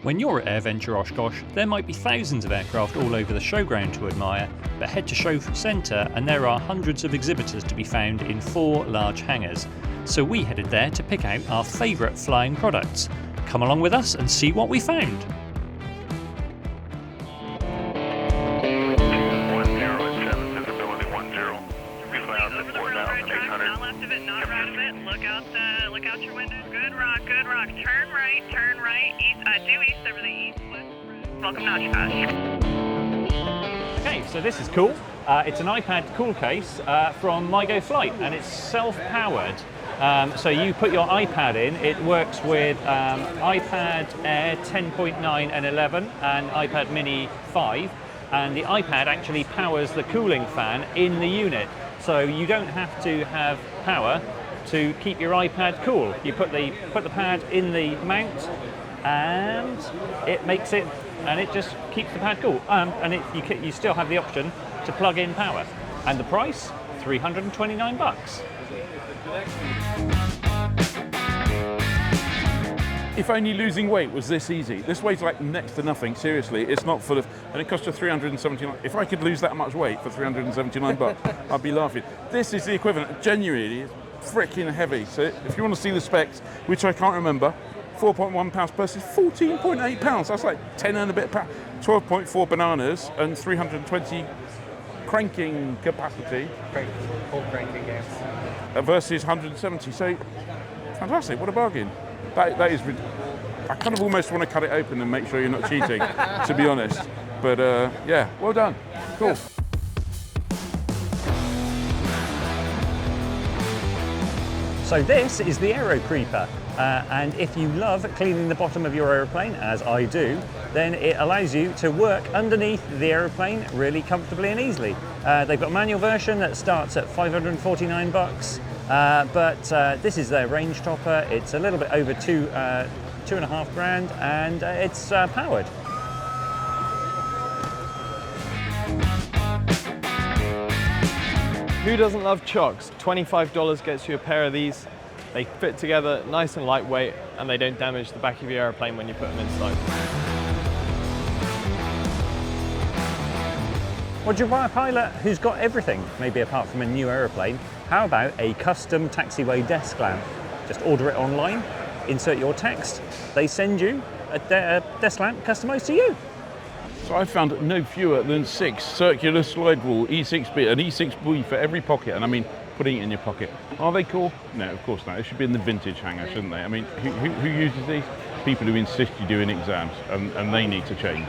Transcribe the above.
When you're at AirVenture Oshkosh, there might be thousands of aircraft all over the showground to admire, but head to Show Centre and there are hundreds of exhibitors to be found in 4 large hangars. So we headed there to pick out our favourite flying products. Come along with us and see what we found. Look out your windows. Good rock. Turn right, east, due east over the east. Welcome to Oshkosh. Okay, so this is cool. It's an iPad cool case from Migo Flight, and it's self-powered. So you put your iPad in, it works with iPad Air 10.9 and 11 and iPad Mini 5, and the iPad actually powers the cooling fan in the unit. So you don't have to have power to keep your iPad cool. You put the pad in the mount, and it makes it, and it just keeps the pad cool. And you still have the option to plug in power. And the price, $329. If only losing weight was this easy. This weighs like next to nothing, seriously. It's not full of, and it costs you $379. If I could lose that much weight for $379, I'd be laughing. This is the equivalent, genuinely, freaking heavy. So if you want to see the specs, which I can't remember, 4.1 pounds versus 14.8 pounds. That's like 10 and a bit pounds. 12.4 bananas and 320 cranking capacity. Full cranking games. Versus 170. So fantastic, what a bargain. That is, I kind of almost want to cut it open and make sure you're not cheating, to be honest. But yeah, well done. Cool. So this is the Aero Creeper, and if you love cleaning the bottom of your aeroplane, as I do, then it allows you to work underneath the aeroplane really comfortably and easily. They've got a manual version that starts at $549, but this is their range topper. It's a little bit over $2.5 grand, and it's powered. Who doesn't love chocks? $25 gets you a pair of these. They fit together nice and lightweight, and they don't damage the back of your airplane when you put them inside. Would you buy a pilot who's got everything, maybe apart from a new aeroplane? How about a custom taxiway desk lamp? Just order it online, insert your text, they send you a desk lamp customized to you. So I found no fewer than 6 circular slide rule E6B, an E6B for every pocket, and I mean putting it in your pocket. Are they cool? No, of course not. They should be in the vintage hanger, shouldn't they? I mean, who uses these? People who insist you do in exams, and they need to change.